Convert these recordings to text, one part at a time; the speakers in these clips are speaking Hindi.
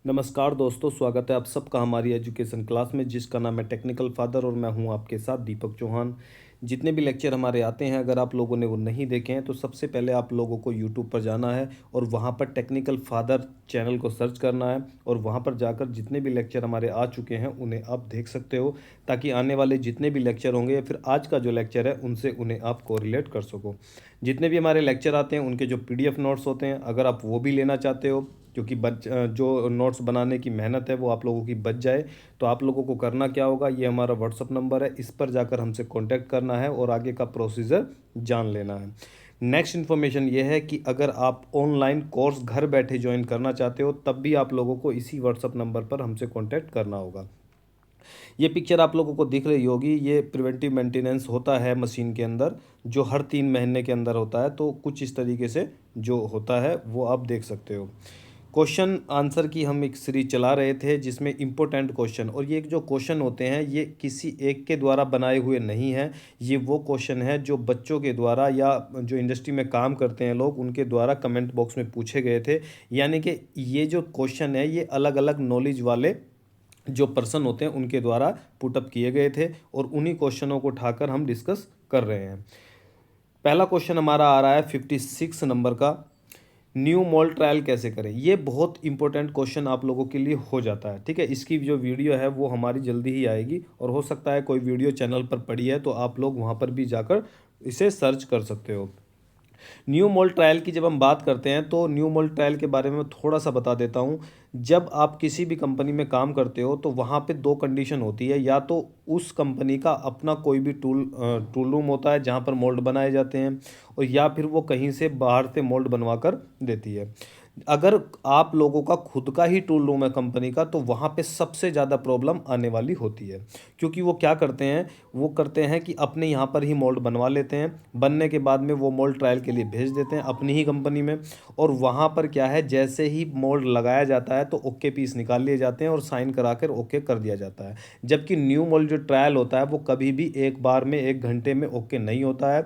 नमस्कार दोस्तों, स्वागत है आप सबका हमारी एजुकेशन क्लास में जिसका नाम है टेक्निकल फादर और मैं हूं आपके साथ दीपक चौहान। जितने भी लेक्चर हमारे आते हैं अगर आप लोगों ने वो नहीं देखे हैं तो सबसे पहले आप लोगों को यूट्यूब पर जाना है और वहां पर टेक्निकल फादर चैनल को सर्च करना है और वहां पर जाकर जितने भी लेक्चर हमारे आ चुके हैं उन्हें आप देख सकते हो, ताकि आने वाले जितने भी लेक्चर होंगे या फिर आज का जो लेक्चर है उनसे उन्हें आप कोरिलेट कर सको। जितने भी हमारे लेक्चर आते हैं उनके जो पीडीएफ नोट्स होते हैं अगर आप वो भी लेना चाहते हो, क्योंकि जो नोट्स बनाने की मेहनत है वो आप लोगों की बच जाए, तो आप लोगों को करना क्या होगा, ये हमारा व्हाट्सअप नंबर है, इस पर जाकर हमसे कांटेक्ट करना है और आगे का प्रोसीजर जान लेना है। नेक्स्ट इन्फॉर्मेशन ये है कि अगर आप ऑनलाइन कोर्स घर बैठे ज्वाइन करना चाहते हो तब भी आप लोगों को इसी व्हाट्सअप नंबर पर हमसे कांटेक्ट करना होगा। ये पिक्चर आप लोगों को दिख रही होगी, ये प्रिवेंटिव मेंटेनेंस होता है मशीन के अंदर जो हर 3 महीने के अंदर होता है, तो कुछ इस तरीके से जो होता है वो आप देख सकते हो। क्वेश्चन आंसर की हम एक सीरीज चला रहे थे जिसमें इम्पोर्टेंट क्वेश्चन, और ये जो क्वेश्चन होते हैं ये किसी एक के द्वारा बनाए हुए नहीं हैं, ये वो क्वेश्चन है जो बच्चों के द्वारा या जो इंडस्ट्री में काम करते हैं लोग उनके द्वारा कमेंट बॉक्स में पूछे गए थे। यानी कि ये जो क्वेश्चन है ये अलग अलग नॉलेज वाले जो पर्सन होते हैं उनके द्वारा पुटअप किए गए थे और उन्हीं क्वेश्चनों को उठाकर हम डिस्कस कर रहे हैं। पहला क्वेश्चन हमारा आ रहा है 56 नंबर का, न्यू मॉल ट्रायल कैसे करें। ये बहुत इंपॉर्टेंट क्वेश्चन आप लोगों के लिए हो जाता है, ठीक है। इसकी जो वीडियो है वो हमारी जल्दी ही आएगी और हो सकता है कोई वीडियो चैनल पर पड़ी है तो आप लोग वहाँ पर भी जाकर इसे सर्च कर सकते हो। न्यू मोल्ड ट्रायल की जब हम बात करते हैं तो न्यू मोल्ड ट्रायल के बारे में थोड़ा सा बता देता हूँ। जब आप किसी भी कंपनी में काम करते हो तो वहाँ पे 2 कंडीशन होती है, या तो उस कंपनी का अपना कोई भी टूल रूम होता है जहाँ पर मोल्ड बनाए जाते हैं, और या फिर वो कहीं से बाहर से मोल्ड बनवा कर देती है। अगर आप लोगों का खुद का ही टूल रूम है कंपनी का तो वहाँ पे सबसे ज़्यादा प्रॉब्लम आने वाली होती है, क्योंकि वो क्या करते हैं, वो करते हैं कि अपने यहाँ पर ही मोल्ड बनवा लेते हैं, बनने के बाद में वो मोल्ड ट्रायल के लिए भेज देते हैं अपनी ही कंपनी में, और वहाँ पर क्या है, जैसे ही मोल्ड लगाया जाता है तो ओके पीस निकाल लिए जाते हैं और साइन करा कर ओके कर दिया जाता है। जबकि न्यू मोल्ड जो ट्रायल होता है वो कभी भी एक बार में 1 घंटे में ओके नहीं होता है,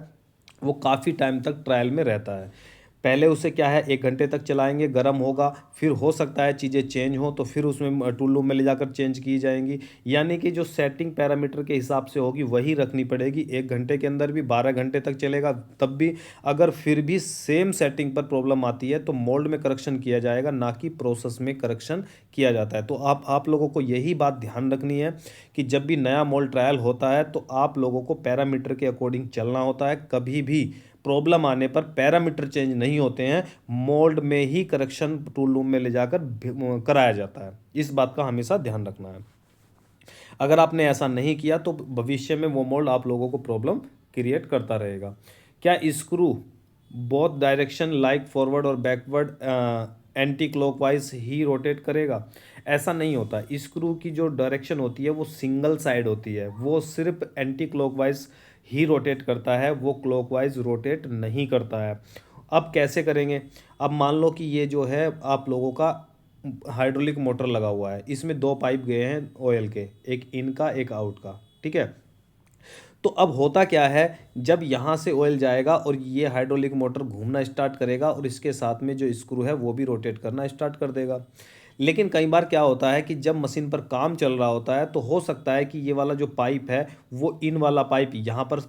वो काफ़ी टाइम तक ट्रायल में रहता है। पहले उसे क्या है 1 घंटे तक चलाएंगे, गर्म होगा, फिर हो सकता है चीज़ें चेंज हो तो फिर उसमें टूल रूम में ले जाकर चेंज की जाएंगी। यानी कि जो सेटिंग पैरामीटर के हिसाब से होगी वही रखनी पड़ेगी। 1 घंटे के अंदर भी 12 घंटे तक चलेगा, तब भी अगर फिर भी सेम सेटिंग पर प्रॉब्लम आती है तो मोल्ड में करेक्शन किया जाएगा, ना कि प्रोसेस में करेक्शन किया जाता है। तो आप लोगों को यही बात ध्यान रखनी है कि जब भी नया मोल्ड ट्रायल होता है तो आप लोगों को पैरामीटर के अकॉर्डिंग चलना होता है। कभी भी प्रॉब्लम आने पर पैरामीटर चेंज नहीं होते हैं, मोल्ड में ही करेक्शन टूल रूम में ले जाकर कराया जाता है। इस बात का हमेशा ध्यान रखना है। अगर आपने ऐसा नहीं किया तो भविष्य में वो मोल्ड आप लोगों को प्रॉब्लम क्रिएट करता रहेगा। क्या screw both direction like forward और बैकवर्ड एंटी क्लॉकवाइज ही रोटेट करेगा? ऐसा नहीं होता। स्क्रू की जो डायरेक्शन होती है वो सिंगल साइड होती है, वो सिर्फ एंटी क्लॉकवाइज ही रोटेट करता है, वो क्लॉकवाइज रोटेट नहीं करता है। अब कैसे करेंगे? अब मान लो कि ये जो है आप लोगों का हाइड्रोलिक मोटर लगा हुआ है, इसमें 2 पाइप गए हैं ऑयल के, एक इन का एक आउट का, ठीक है। तो अब होता क्या है, जब यहाँ से ऑयल जाएगा और ये हाइड्रोलिक मोटर घूमना स्टार्ट करेगा और इसके साथ में जो स्क्रू है वो भी रोटेट करना स्टार्ट कर देगा। लेकिन कई बार क्या होता है कि जब मशीन पर काम चल रहा होता है तो हो सकता है कि ये वाला जो पाइप है वो इन वाला पाइप यहाँ पर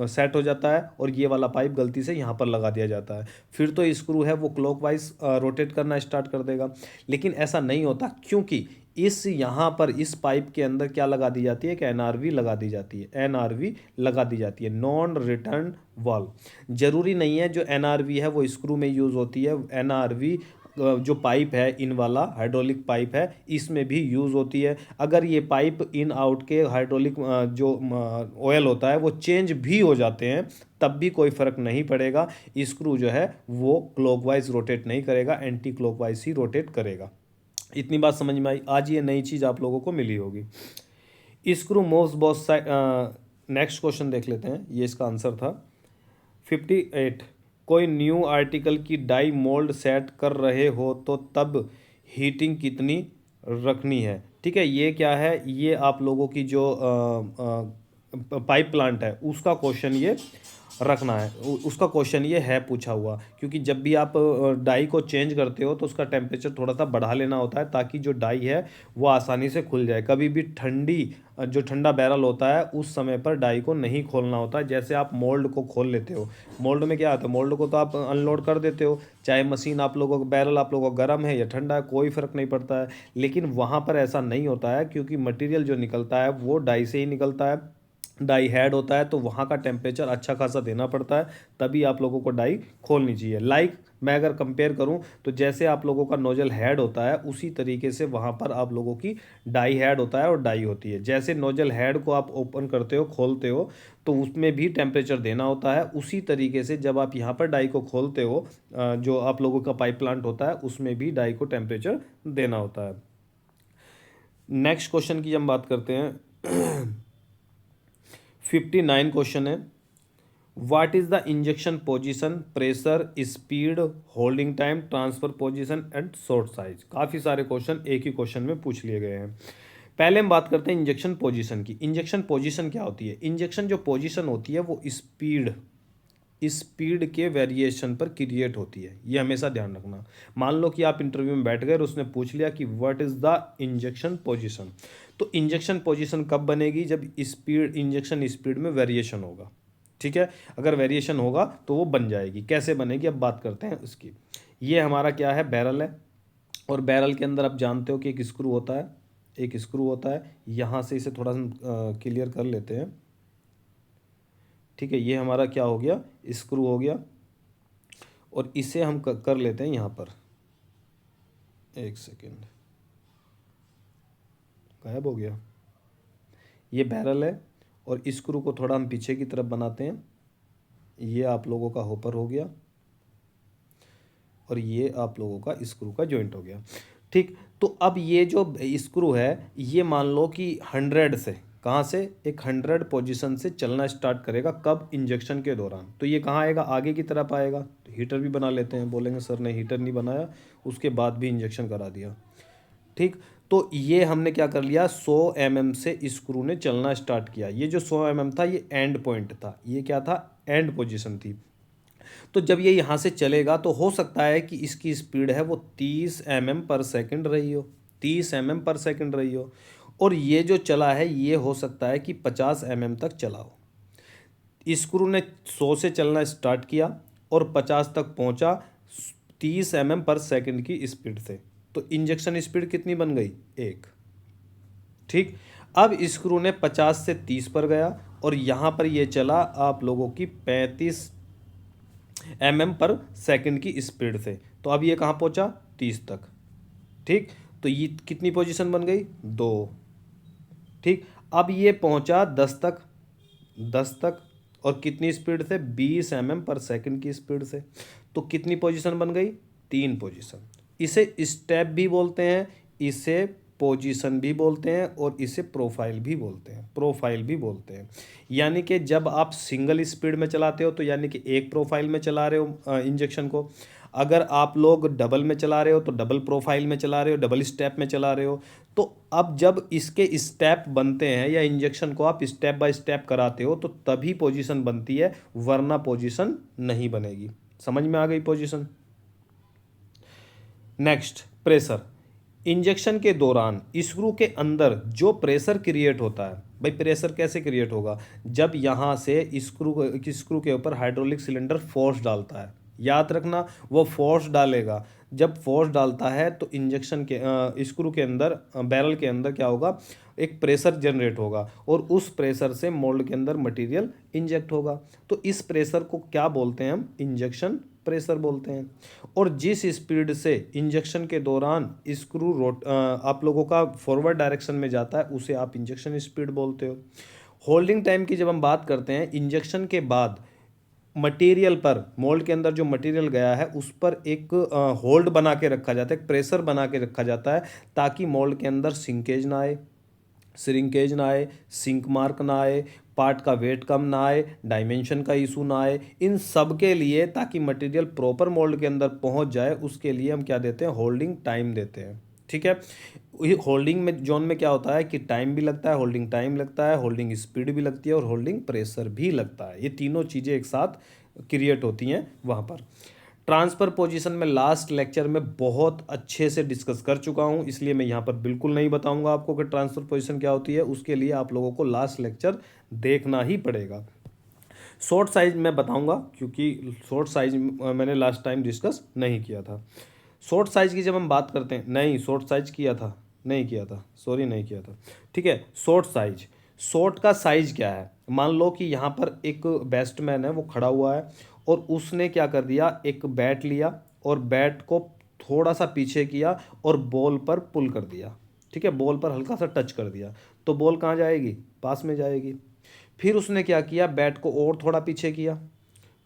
सेट हो जाता है और ये वाला पाइप गलती से यहाँ पर लगा दिया जाता है, फिर तो स्क्रू है वो क्लॉकवाइज रोटेट करना स्टार्ट कर देगा। लेकिन ऐसा नहीं होता, क्योंकि इस यहाँ पर इस पाइप के अंदर क्या लगा दी जाती है कि एनआरवी लगा दी जाती है, एनआरवी लगा दी जाती है, नॉन रिटर्न वाल्व। जरूरी नहीं है जो एनआरवी है वो स्क्रू में यूज़ होती है, एनआरवी जो पाइप है इन वाला हाइड्रोलिक पाइप है इसमें भी यूज़ होती है। अगर ये पाइप इन आउट के हाइड्रोलिक जो ऑयल होता है वो चेंज भी हो जाते हैं तब भी कोई फ़र्क नहीं पड़ेगा, स्क्रू जो है वो क्लॉकवाइज रोटेट नहीं करेगा, एंटी क्लॉकवाइज ही रोटेट करेगा। इतनी बात समझ में आई? आज ये नई चीज़ आप लोगों को मिली होगी। Screw moves both side. Next question देख लेते हैं, ये इसका आंसर था 58। कोई न्यू आर्टिकल की डाई मोल्ड सेट कर रहे हो तो तब हीटिंग कितनी रखनी है? ठीक है, ये क्या है, ये आप लोगों की जो पाइप प्लांट है उसका क्वेश्चन ये रखना है। उसका क्वेश्चन ये है पूछा हुआ, क्योंकि जब भी आप डाई को चेंज करते हो तो उसका टेम्परेचर थोड़ा सा बढ़ा लेना होता है, ताकि जो डाई है वो आसानी से खुल जाए। कभी भी जो ठंडा बैरल होता है उस समय पर डाई को नहीं खोलना होता है। जैसे आप मोल्ड को खोल लेते हो, मोल्ड में क्या आता है, मोल्ड को तो आप अनलोड कर देते हो, चाहे मशीन आप लोगों को, बैरल आप लोगों को गर्म है या ठंडा है, कोई फ़र्क नहीं पड़ता है। लेकिन वहाँ पर ऐसा नहीं होता है, क्योंकि मटेरियल जो निकलता है वो डाई से ही निकलता है, डाई हेड होता है, तो वहाँ का टेम्परेचर अच्छा खासा देना पड़ता है, तभी आप लोगों को डाई खोलनी चाहिए। मैं अगर कंपेयर करूं तो जैसे आप लोगों का नोजल हेड होता है उसी तरीके से वहाँ पर आप लोगों की डाई हेड होता है और डाई होती है। जैसे नोजल हेड को आप ओपन करते हो, खोलते हो, तो उसमें भी टेम्परेचर देना होता है। उसी तरीके से जब आप यहाँ पर डाई को खोलते हो, जो आप लोगों का पाइप प्लांट होता है उसमें भी डाई को टेम्परेचर देना होता है। नेक्स्ट क्वेश्चन की हम बात करते हैं। 59 क्वेश्चन है, what is the injection position, pressure, speed, holding time, transfer position and short size. काफ़ी सारे क्वेश्चन एक ही क्वेश्चन में पूछ लिए गए हैं। पहले हम बात करते हैं इंजेक्शन पोजीशन की। इंजेक्शन पोजीशन क्या होती है? इंजेक्शन जो पोजीशन होती है वो स्पीड के वेरिएशन पर क्रिएट होती है, ये हमेशा ध्यान रखना। मान लो कि आप इंटरव्यू में बैठ गए और उसने पूछ लिया कि what is the injection position, तो इंजेक्शन पोजीशन कब बनेगी? जब इंजेक्शन स्पीड में वेरिएशन होगा। ठीक है, अगर वेरिएशन होगा तो वो बन जाएगी। कैसे बनेगी अब बात करते हैं उसकी। ये हमारा क्या है, बैरल है, और बैरल के अंदर आप जानते हो कि एक स्क्रू होता है, एक स्क्रू होता है। यहाँ से इसे थोड़ा सा क्लियर कर लेते हैं। ठीक है, ये हमारा क्या हो गया, स्क्रू हो गया, और इसे हम कर लेते हैं यहाँ पर। एक सेकेंड, गायब हो गया। ये बैरल है और स्क्रू को थोड़ा हम पीछे की तरफ बनाते हैं। ये आप लोगों का होपर हो गया और ये आप लोगों का स्क्रू का जॉइंट हो गया। ठीक, तो अब ये जो स्क्रू है ये मान लो कि 100 से, कहाँ से, एक 100 पोजीशन से चलना स्टार्ट करेगा। कब? इंजेक्शन के दौरान। तो ये कहाँ आएगा, आगे की तरफ आएगा। तो हीटर भी बना लेते हैं, बोलेंगे सर ने हीटर नहीं बनाया, उसके बाद भी इंजेक्शन करा दिया। ठीक, तो ये हमने क्या कर लिया, 100 mm से स्क्रू ने चलना स्टार्ट किया। ये जो 100 mm था ये एंड पॉइंट था, ये क्या था, एंड पोजीशन थी। तो जब ये यहाँ से चलेगा तो हो सकता है कि इसकी स्पीड है वो 30 mm पर सेकंड रही हो, 30 mm पर सेकंड रही हो। और ये जो चला है ये हो सकता है कि 50 mm तक चला हो। स्क्रू ने 100 से चलना स्टार्ट किया और 50 तक पहुंचा 30 mm पर सेकंड की स्पीड से। तो इंजेक्शन स्पीड कितनी बन गई, 1। ठीक, अब स्क्रू ने 50 से 30 पर गया और यहाँ पर ये चला आप लोगों की 35 mm पर सेकंड की स्पीड से। तो अब ये कहाँ पहुँचा, 30 तक। ठीक, तो ये कितनी पोजीशन बन गई, 2। ठीक, अब ये पहुँचा 10 तक, 10 तक, और कितनी स्पीड से, 20 mm पर सेकंड की स्पीड से। तो कितनी पोजीशन बन गई, 3 पोजीशन। इसे स्टेप भी बोलते हैं, इसे पोजीशन भी बोलते हैं, और इसे प्रोफाइल भी बोलते हैं, प्रोफाइल भी बोलते हैं। यानी कि जब आप सिंगल स्पीड में चलाते हो तो यानी कि एक प्रोफाइल में चला रहे हो इंजेक्शन को। अगर आप लोग डबल में चला रहे हो तो डबल प्रोफाइल में चला रहे हो, डबल स्टेप में चला रहे हो। तो अब जब इसके स्टेप बनते हैं या इंजेक्शन को आप स्टेप बाय स्टेप कराते हो तो तभी पोजीशन बनती है, वरना पोजीशन नहीं बनेगी। समझ में आ गई पोजीशन। Next, pressure. इंजेक्शन के दौरान स्क्रू के अंदर जो प्रेशर क्रिएट होता है, भाई प्रेशर कैसे क्रिएट होगा, जब यहाँ से स्क्रू के ऊपर हाइड्रोलिक सिलेंडर फोर्स डालता है। याद रखना, वो फोर्स डालेगा। जब फोर्स डालता है तो इंजेक्शन के स्क्रू के अंदर, बैरल के अंदर क्या होगा, एक प्रेशर जनरेट होगा, और उस प्रेशर से मोल्ड के अंदर मटेरियल इंजेक्ट होगा। तो इस प्रेशर को क्या बोलते हैं हम, इंजेक्शन प्रेशर बोलते हैं। और जिस स्पीड से इंजेक्शन के दौरान स्क्रू आप लोगों का फॉरवर्ड डायरेक्शन में जाता है उसे आप इंजेक्शन स्पीड बोलते हो। होल्डिंग टाइम की जब हम बात करते हैं, इंजेक्शन के बाद मटेरियल पर, मोल्ड के अंदर जो मटेरियल गया है उस पर एक होल्ड बना के रखा जाता है, एक प्रेशर बना के रखा जाता है, ताकि मोल्ड के अंदर सिंकेज ना आए, श्रिंकेज ना आए, सिंक मार्क ना आए, पार्ट का वेट कम ना आए, डायमेंशन का इशू ना आए। इन सब के लिए, ताकि मटेरियल प्रॉपर मोल्ड के अंदर पहुंच जाए, उसके लिए हम क्या देते हैं, होल्डिंग टाइम देते हैं। ठीक है। होल्डिंग में जोन में क्या होता है कि टाइम भी लगता है, होल्डिंग टाइम लगता है, होल्डिंग स्पीड भी लगती है और होल्डिंग प्रेशर भी लगता है। ये तीनों चीज़ें एक साथ क्रिएट होती हैं वहाँ पर। ट्रांसफ़र पोजीशन में लास्ट लेक्चर में बहुत अच्छे से डिस्कस कर चुका हूँ, इसलिए मैं यहाँ पर बिल्कुल नहीं बताऊँगा आपको कि ट्रांसफ़र पोजीशन क्या होती है। उसके लिए आप लोगों को लास्ट लेक्चर देखना ही पड़ेगा। शॉर्ट साइज मैं बताऊंगा क्योंकि शॉर्ट साइज मैंने लास्ट टाइम डिस्कस नहीं किया था। शॉर्ट साइज की जब हम बात करते हैं, नहीं शॉर्ट साइज किया था, नहीं किया था, सॉरी नहीं किया था। ठीक है, शॉर्ट साइज, शॉर्ट का साइज क्या है। मान लो कि यहाँ पर एक बैट्समैन है, वो खड़ा हुआ है और उसने क्या कर दिया, एक बैट लिया और बैट को थोड़ा सा पीछे किया और बॉल पर पुल कर दिया। ठीक है, बॉल पर हल्का सा टच कर दिया तो बॉल कहाँ जाएगी, पास में जाएगी। फिर उसने क्या किया, बैट को और थोड़ा पीछे किया,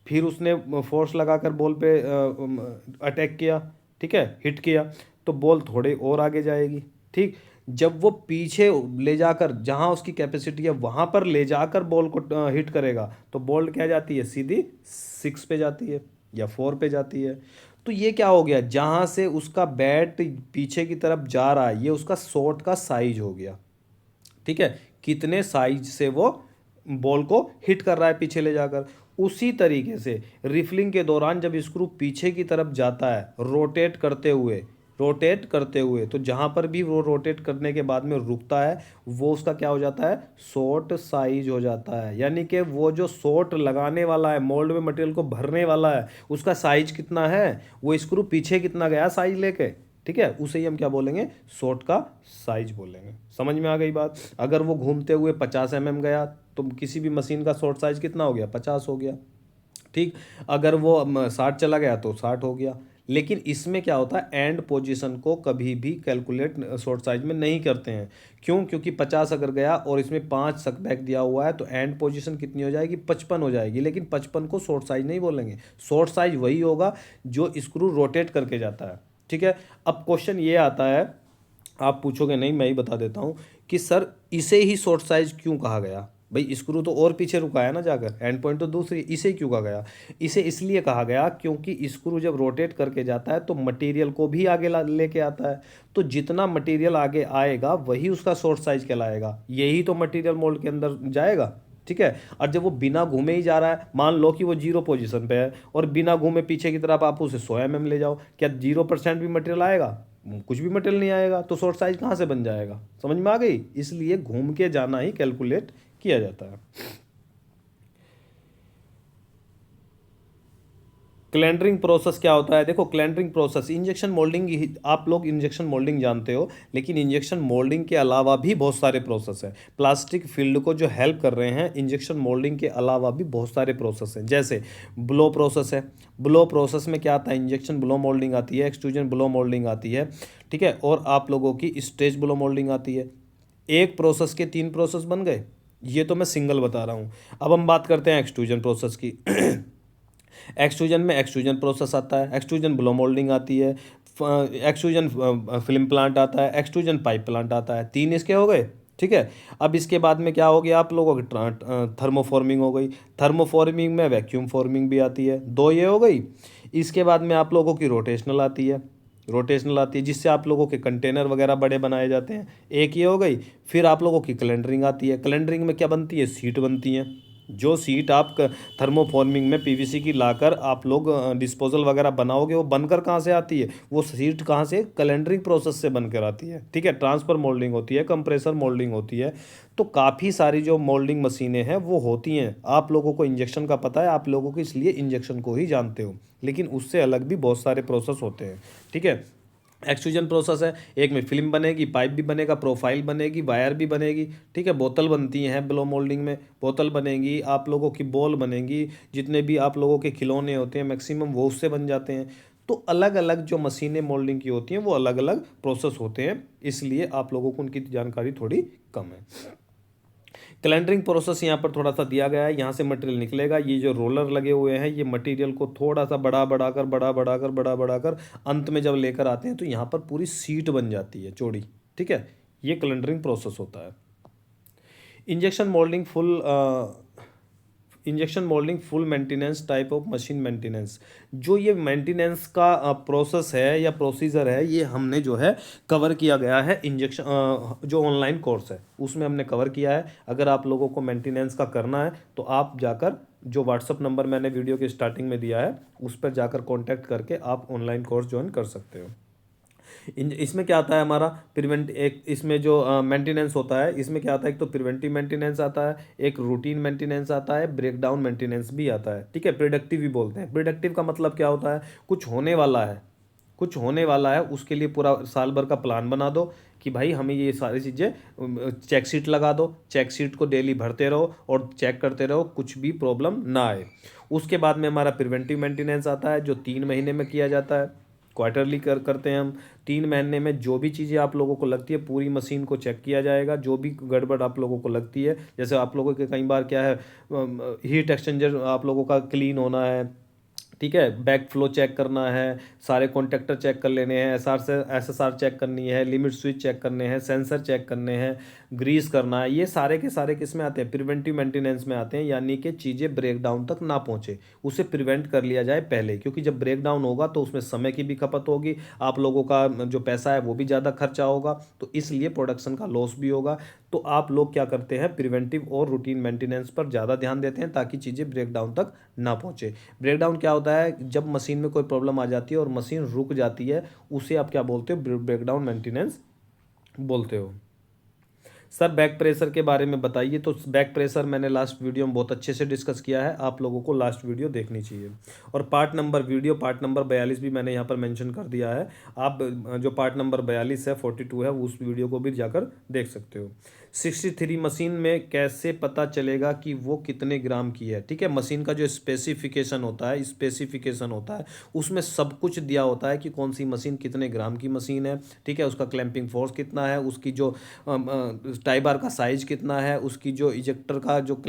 फिर उसने फोर्स लगाकर बॉल पे अटैक किया, ठीक है, हिट किया तो बॉल थोड़े और आगे जाएगी। ठीक, जब वो पीछे ले जाकर जहां उसकी कैपेसिटी है वहां पर ले जाकर बॉल को हिट करेगा तो बॉल क्या जाती है, सीधी 6 पे जाती है या 4 पे जाती है। तो ये क्या हो गया, जहां से उसका बैट पीछे की तरफ जा रहा है ये उसका शॉट का साइज हो गया। ठीक है, कितने साइज से वो बॉल को हिट कर रहा है पीछे ले जाकर। उसी तरीके से रिफलिंग के दौरान जब स्क्रू पीछे की तरफ जाता है रोटेट करते हुए तो जहां पर भी वो रोटेट करने के बाद में रुकता है वो उसका क्या हो जाता है, शॉर्ट साइज हो जाता है। यानी कि वो जो शॉर्ट लगाने वाला है, मोल्ड में मटेरियल को भरने वाला है, उसका साइज कितना है, वो स्क्रू पीछे कितना गया साइज लेके, ठीक है, उसे ही हम क्या बोलेंगे, शॉर्ट का साइज बोलेंगे। समझ में आ गई बात। अगर वो घूमते हुए 50 mm गया तो किसी भी मशीन का शॉर्ट साइज कितना हो गया, 50 हो गया। ठीक, अगर वो 60 चला गया तो 60 हो गया। लेकिन इसमें क्या होता है, एंड पोजीशन को कभी भी कैलकुलेट शॉर्ट साइज में नहीं करते हैं। क्यों, क्योंकि 50 अगर गया और इसमें 5 सकबैक दिया हुआ है तो एंड पोजीशन कितनी हो जाएगी, 55 हो जाएगी। लेकिन 55 को शॉर्ट साइज नहीं बोलेंगे, शॉर्ट साइज वही होगा जो स्क्रू रोटेट करके जाता है। ठीक है, अब क्वेश्चन ये आता है, आप पूछोगे नहीं, मैं ही बता देता हूँ कि सर इसे ही शॉर्ट साइज क्यों कहा गया। भाई स्क्रू तो और पीछे रुका है ना जाकर, एंड पॉइंट तो दूसरी, इसे क्यों कहा गया। इसे इसलिए कहा गया क्योंकि स्क्रू जब रोटेट करके जाता है तो मटेरियल को भी आगे लेके आता है। तो जितना मटेरियल आगे आएगा वही उसका शॉर्ट साइज कहलाएगा, यही तो मटेरियल मोल्ड के अंदर जाएगा। ठीक है, और जब वो बिना घूमे ही जा रहा है, मान लो कि वो 0 पोजीशन पे है और बिना घूमे पीछे की तरफ आप उसे 100 mm ले जाओ, क्या 0% भी मटेरियल आएगा, कुछ भी मटेरियल नहीं आएगा। तो शॉर्ट साइज कहाँ से बन जाएगा, समझ में आ गई। इसलिए घूम के जाना ही कैलकुलेट किया जाता है। क्लैंडरिंग प्रोसेस क्या होता है, देखो क्लैंडरिंग प्रोसेस, इंजेक्शन मोल्डिंग, आप लोग इंजेक्शन मोल्डिंग जानते हो, लेकिन इंजेक्शन मोल्डिंग के अलावा भी बहुत सारे प्रोसेस हैं। प्लास्टिक फील्ड को जो हेल्प कर रहे हैं, इंजेक्शन मोल्डिंग के अलावा भी बहुत सारे प्रोसेस हैं। जैसे ब्लो प्रोसेस है, ब्लो प्रोसेस में क्या आता है, इंजेक्शन ब्लो मोल्डिंग आती है, एक्सट्रूजन ब्लो मोल्डिंग आती है। ठीक है, और आप लोगों की स्टेज ब्लो मोल्डिंग आती है। एक प्रोसेस के 3 प्रोसेस बन गए, ये तो मैं सिंगल बता रहा हूँ। अब हम बात करते हैं एक्सट्रूजन प्रोसेस की। एक्सट्रूजन में एक्सट्रूजन प्रोसेस आता है, एक्सट्रूजन ब्लो मोल्डिंग आती है, एक्सट्रूजन फिल्म प्लांट आता है, एक्सट्रूजन पाइप प्लांट आता है। 3 इसके हो गए। ठीक है, अब इसके बाद में क्या हो गया, आप लोगों की थर्मोफॉर्मिंग हो गई, थर्मोफॉर्मिंग में वैक्यूम फॉर्मिंग भी आती है, 2 ये हो गई। इसके बाद में आप लोगों की रोटेशनल आती है, जिससे आप लोगों के कंटेनर वगैरह बड़े बनाए जाते हैं, एक ये हो गई। फिर आप लोगों की कैलेंडरिंग आती है, कैलेंडरिंग में क्या बनती है, सीट बनती है। जो सीट आप थर्मोफॉर्मिंग में पीवीसी की लाकर आप लोग डिस्पोजल वगैरह बनाओगे, वो बनकर कहाँ से आती है, वो सीट कहाँ से, कैलेंडरिंग प्रोसेस से बनकर आती है। ठीक है, ट्रांसफर मोल्डिंग होती है, कंप्रेसर मोल्डिंग होती है। तो काफ़ी सारी जो मोल्डिंग मशीनें हैं वो होती हैं। आप लोगों को इंजेक्शन का पता है, आप लोगों को इसलिए इंजेक्शन को ही जानते हो, लेकिन उससे अलग भी बहुत सारे प्रोसेस होते हैं। ठीक है, एक्सट्रूजन प्रोसेस है, एक में फिल्म बनेगी, पाइप भी बनेगा, प्रोफाइल बनेगी, वायर भी बनेगी। ठीक है, बोतल बनती हैं ब्लो मोल्डिंग में, बोतल बनेगी, आप लोगों की बॉल बनेगी, जितने भी आप लोगों के खिलौने होते हैं मैक्सिमम वो उससे बन जाते हैं। तो अलग अलग जो मशीनें मोल्डिंग की होती हैं वो अलग अलग प्रोसेस होते हैं, इसलिए आप लोगों को उनकी जानकारी थोड़ी कम है। कैलेंडरिंग प्रोसेस यहाँ पर थोड़ा सा दिया गया है, यहाँ से मटेरियल निकलेगा, ये जो रोलर लगे हुए हैं ये मटेरियल को थोड़ा सा बड़ा बढ़ाकर अंत में जब लेकर आते हैं तो यहाँ पर पूरी सीट बन जाती है चौड़ी। ठीक है, ये कैलेंडरिंग प्रोसेस होता है। Injection moulding full injection moulding full maintenance type of machine maintenance. जो ये मेंटेनेंस का प्रोसेस है या प्रोसीजर है, ये हमने जो है कवर किया गया है इंजेक्शन जो ऑनलाइन कोर्स है उसमें हमने कवर किया है। अगर आप लोगों को मेंटेनेंस का करना है तो आप जाकर जो व्हाट्सअप नंबर मैंने वीडियो के स्टार्टिंग में दिया है उस पर जाकर कॉन्टैक्ट करके आप ऑनलाइन कोर्स ज्वाइन कर सकते हो। इसमें क्या आता है हमारा प्रिवेंट, एक इसमें जो मेंटेनेंस होता है इसमें क्या आता है, एक तो प्रिवेंटिव मेंटेनेंस आता है, एक रूटीन मेंटेनेंस आता है, ब्रेकडाउन मेंटेनेंस भी आता है। ठीक है, प्रिडिक्टिव भी बोलते हैं। प्रिडिक्टिव का मतलब क्या होता है, कुछ होने वाला है, कुछ होने वाला है उसके लिए पूरा साल भर का प्लान बना दो कि भाई हमें ये सारी चीज़ें, चेक शीट लगा दो, चेक शीट को डेली भरते रहो और चेक करते रहो, कुछ भी प्रॉब्लम ना आए। उसके बाद में हमारा प्रिवेंटिव मेंटेनेंस आता है जो 3 महीने में किया जाता है, क्वार्टरली करते हैं हम। 3 महीने में जो भी चीज़ें आप लोगों को लगती है पूरी मशीन को चेक किया जाएगा। जो भी गड़बड़ आप लोगों को लगती है, जैसे आप लोगों के कई बार क्या है, हीट एक्सचेंजर आप लोगों का क्लीन होना है, ठीक है, बैक फ्लो चेक करना है, सारे कॉन्टेक्टर चेक कर लेने हैं, एस एस आर चेक करनी है, लिमिट स्विच चेक करने हैं, सेंसर चेक करने हैं, ग्रीस करना है, ये सारे के सारे किस में आते हैं, प्रिवेंटिव मेंटेनेंस में आते हैं। यानी कि चीज़ें ब्रेक डाउन तक ना पहुंचे, उसे प्रिवेंट कर लिया जाए पहले, क्योंकि जब ब्रेक डाउन होगा तो उसमें समय की भी खपत होगी, आप लोगों का जो पैसा है वो भी ज़्यादा खर्चा होगा, तो इसलिए प्रोडक्शन का लॉस भी होगा। तो आप लोग क्या करते हैं, प्रिवेंटिव और रूटीन मेंटेनेंस पर ज़्यादा ध्यान देते हैं ताकि चीज़ें ब्रेक डाउन तक ना पहुंचे। ब्रेक डाउन क्या होता है, जब मशीन में कोई प्रॉब्लम आ जाती है और मशीन रुक जाती है, उसे आप क्या बोलते हो, ब्रेक डाउन मेंटेनेंस बोलते हो। सर बैक प्रेशर के बारे में बताइए। तो बैक प्रेशर मैंने लास्ट वीडियो में बहुत अच्छे से डिस्कस किया है, आप लोगों को लास्ट वीडियो देखनी चाहिए। और पार्ट नंबर 42 भी मैंने यहाँ पर मेंशन कर दिया है। आप जो पार्ट नंबर 42 है, 42 है, उस वीडियो को भी जाकर देख सकते हो। 63 मशीन में कैसे पता चलेगा कि वो कितने ग्राम की है। ठीक है, मशीन का जो स्पेसिफिकेशन होता है उसमें सब कुछ दिया होता है कि कौन सी मशीन कितने ग्राम की मशीन है। ठीक है, उसका क्लैंपिंग फोर्स कितना है, उसकी जो टाई बार का साइज कितना है, उसकी जो इजेक्टर का जो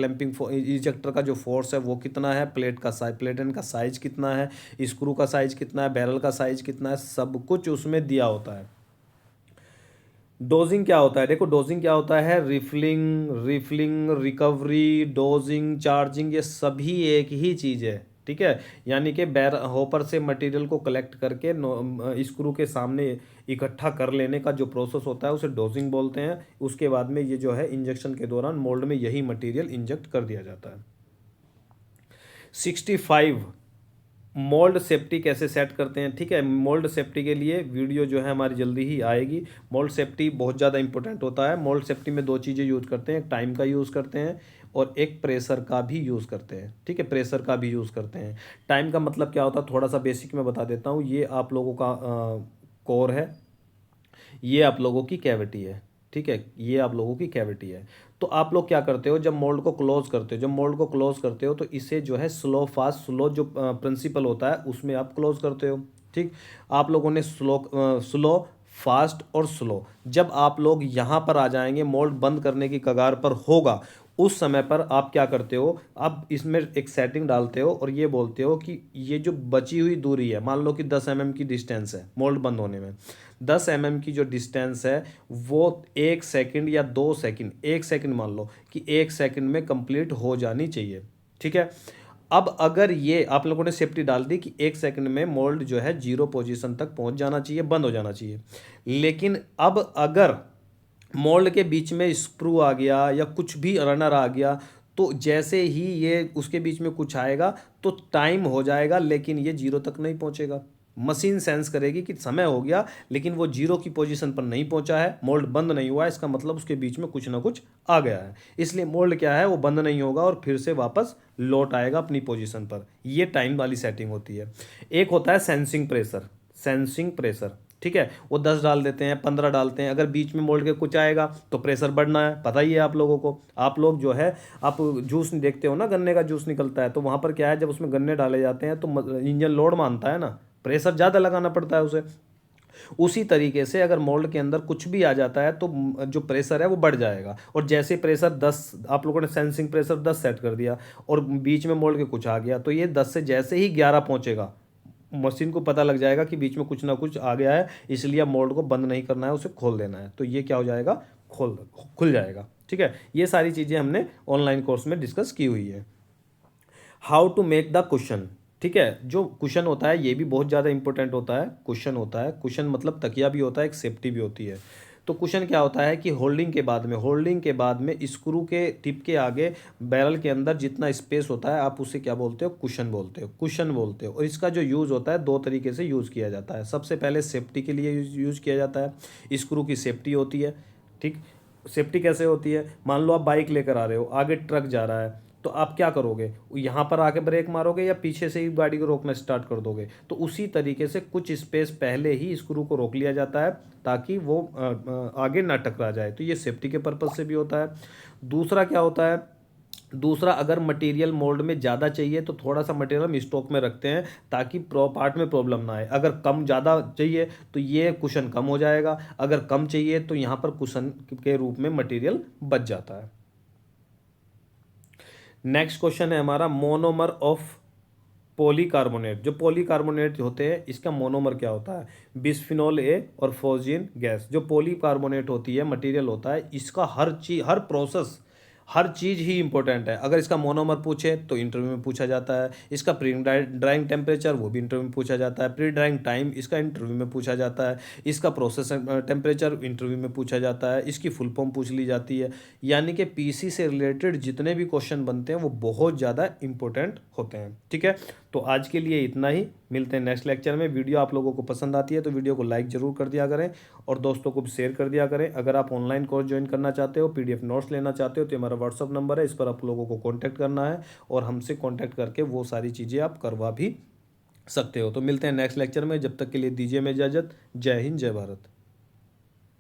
इजेक्टर का जो फोर्स है वो कितना है, प्लेट एंड का साइज कितना है, स्क्रू का साइज कितना है, बैरल का साइज कितना है, सब कुछ उसमें दिया होता है। डोजिंग क्या होता है, देखो डोजिंग क्या होता है, रिफिलिंग, रिकवरी, डोजिंग, चार्जिंग, ये सभी एक ही चीज़ है। ठीक है, यानी कि होपर से मटेरियल को कलेक्ट करके स्क्रू के सामने इकट्ठा कर लेने का जो प्रोसेस होता है उसे डोजिंग बोलते हैं। उसके बाद में ये जो है इंजेक्शन के दौरान मोल्ड में यही मटेरियल इंजेक्ट कर दिया जाता है। 65 मोल्ड सेफ्टी कैसे सेट करते हैं। ठीक है, मोल्ड सेफ्टी के लिए वीडियो जो है हमारी जल्दी ही आएगी। मोल्ड सेफ्टी बहुत ज़्यादा इंपॉर्टेंट होता है। मोल्ड सेफ्टी में 2 चीज़ें यूज़ करते हैं, एक टाइम का यूज़ करते हैं और एक प्रेशर का भी यूज़ करते हैं। ठीक है, प्रेशर का भी यूज़ करते हैं। टाइम का मतलब क्या होता है, थोड़ा सा बेसिक में बता देता हूँ। ये आप लोगों का कोर है, ये आप लोगों की कैविटी है। ठीक है, ये आप लोगों की कैविटी है। तो आप लोग क्या करते हो, जब मोल्ड को क्लोज करते हो तो इसे जो है स्लो जो प्रिंसिपल होता है उसमें आप क्लोज करते हो। ठीक, आप लोगों ने स्लो, फास्ट और स्लो, जब आप लोग यहाँ पर आ जाएंगे, मोल्ड बंद करने की कगार पर होगा, उस समय पर आप क्या करते हो, आप इसमें एक सेटिंग डालते हो और ये बोलते हो कि ये जो बची हुई दूरी है, मान लो कि 10 mm की डिस्टेंस है मोल्ड बंद होने में, 10 mm की जो डिस्टेंस है वो 1 सेकंड या 2 सेकंड, 1 सेकंड मान लो कि 1 सेकंड में कंप्लीट हो जानी चाहिए। ठीक है, अब अगर ये आप लोगों ने सेफ्टी डाल दी कि 1 सेकंड में मोल्ड जो है 0 पोजीशन तक पहुंच जाना चाहिए, बंद हो जाना चाहिए, लेकिन अब अगर मोल्ड के बीच में स्क्रू आ गया या कुछ भी रनर आ गया, तो जैसे ही ये उसके बीच में कुछ आएगा तो टाइम हो जाएगा, लेकिन ये 0 तक नहीं पहुंचेगा। मशीन सेंस करेगी कि समय हो गया लेकिन वो 0 की पोजीशन पर नहीं पहुंचा है, मोल्ड बंद नहीं हुआ है, इसका मतलब उसके बीच में कुछ ना कुछ आ गया है, इसलिए मोल्ड क्या है वो बंद नहीं होगा और फिर से वापस लौट आएगा अपनी पोजीशन पर। ये टाइम वाली सेटिंग होती है। एक होता है सेंसिंग प्रेशर। ठीक है, वो 10 डाल देते हैं, 15 डालते हैं, अगर बीच में मोल्ड के कुछ आएगा तो प्रेशर बढ़ना है, पता ही है आप लोगों को। आप लोग जो है, आप जूस देखते हो ना, गन्ने का जूस निकलता है, तो वहाँ पर क्या है, जब उसमें गन्ने डाले जाते हैं तो इंजन लोड मानता है ना, प्रेशर ज़्यादा लगाना पड़ता है उसे। उसी तरीके से अगर मोल्ड के अंदर कुछ भी आ जाता है तो जो प्रेशर है वो बढ़ जाएगा, और जैसे प्रेशर 10, आप लोगों ने सेंसिंग प्रेशर 10 सेट कर दिया और बीच में मोल्ड के कुछ आ गया, तो ये 10 से जैसे ही 11 पहुंचेगा, मशीन को पता लग जाएगा कि बीच में कुछ ना कुछ आ गया है, इसलिए अब मोल्ड को बंद नहीं करना है, उसे खोल देना है, तो ये क्या हो जाएगा, खुल जाएगा। ठीक है, ये सारी चीज़ें हमने ऑनलाइन कोर्स में डिस्कस की हुई है। How to make the cushion. ठीक है, जो कुशन होता है ये भी बहुत ज़्यादा इंपॉर्टेंट होता है। कुशन होता है, कुशन मतलब तकिया भी होता है, एक सेफ्टी भी होती है। तो कुशन क्या होता है कि होल्डिंग के बाद में स्क्रू के टिप के आगे बैरल के अंदर जितना स्पेस होता है आप उसे क्या बोलते हो, कुशन बोलते हो, कुशन बोलते हो। और इसका जो यूज़ होता है दो तरीके से यूज़ किया जाता है। सबसे पहले सेफ्टी के लिए यूज़ किया जाता है, स्क्रू की सेफ्टी होती है। ठीक, सेफ्टी कैसे होती है, मान लो आप बाइक लेकर आ रहे हो, आगे ट्रक जा रहा है, तो आप क्या करोगे, यहाँ पर आके ब्रेक मारोगे या पीछे से ही गाड़ी को रोकना स्टार्ट कर दोगे। तो उसी तरीके से कुछ स्पेस पहले ही स्क्रू को रोक लिया जाता है ताकि वो आगे ना टकरा जाए। तो ये सेफ्टी के पर्पज़ से भी होता है। दूसरा क्या होता है, दूसरा अगर मटेरियल मोल्ड में ज़्यादा चाहिए तो थोड़ा सा मटेरियल हम स्टॉक में रखते हैं ताकि पार्ट में प्रॉब्लम ना आए। अगर कम ज़्यादा चाहिए तो ये कुशन कम हो जाएगा, अगर कम चाहिए तो यहाँ पर कुशन के रूप में मटेरियल बच जाता है। नेक्स्ट क्वेश्चन है हमारा, मोनोमर ऑफ पॉलीकार्बोनेट। जो पॉलीकार्बोनेट होते हैं इसका मोनोमर क्या होता है, बिस्फिनॉल ए और फोजिन गैस। जो पॉलीकार्बोनेट होती है मटेरियल होता है, इसका हर चीज, हर प्रोसेस, हर चीज़ ही इंपॉर्टेंट है। अगर इसका मोनोमर पूछे तो इंटरव्यू में पूछा जाता है। इसका प्री ड्राइंग टेम्परेचर वो भी इंटरव्यू में पूछा जाता है। प्री ड्राइंग टाइम इसका इंटरव्यू में पूछा जाता है। इसका प्रोसेस टेम्परेचर इंटरव्यू में पूछा जाता है। इसकी फुल फॉर्म पूछ ली जाती है। यानी कि पीसी से रिलेटेड जितने भी क्वेश्चन बनते हैं वो बहुत ज़्यादा इंपॉर्टेंट होते हैं। ठीक है, तो आज के लिए इतना ही। मिलते हैं नेक्स्ट लेक्चर में। वीडियो आप लोगों को पसंद आती है तो वीडियो को लाइक ज़रूर कर दिया करें और दोस्तों को भी शेयर कर दिया करें। अगर आप ऑनलाइन कोर्स ज्वाइन करना चाहते हो, पीडीएफ नोट्स लेना चाहते हो, तो हमारा व्हाट्सअप नंबर है, इस पर आप लोगों को कॉन्टैक्ट करना है और हमसे कॉन्टैक्ट करके वो सारी चीज़ें आप करवा भी सकते हो। तो मिलते हैं नेक्स्ट लेक्चर में, जब तक के लिए दीजिए मैं इजाज़त। जय हिंद, जय भारत।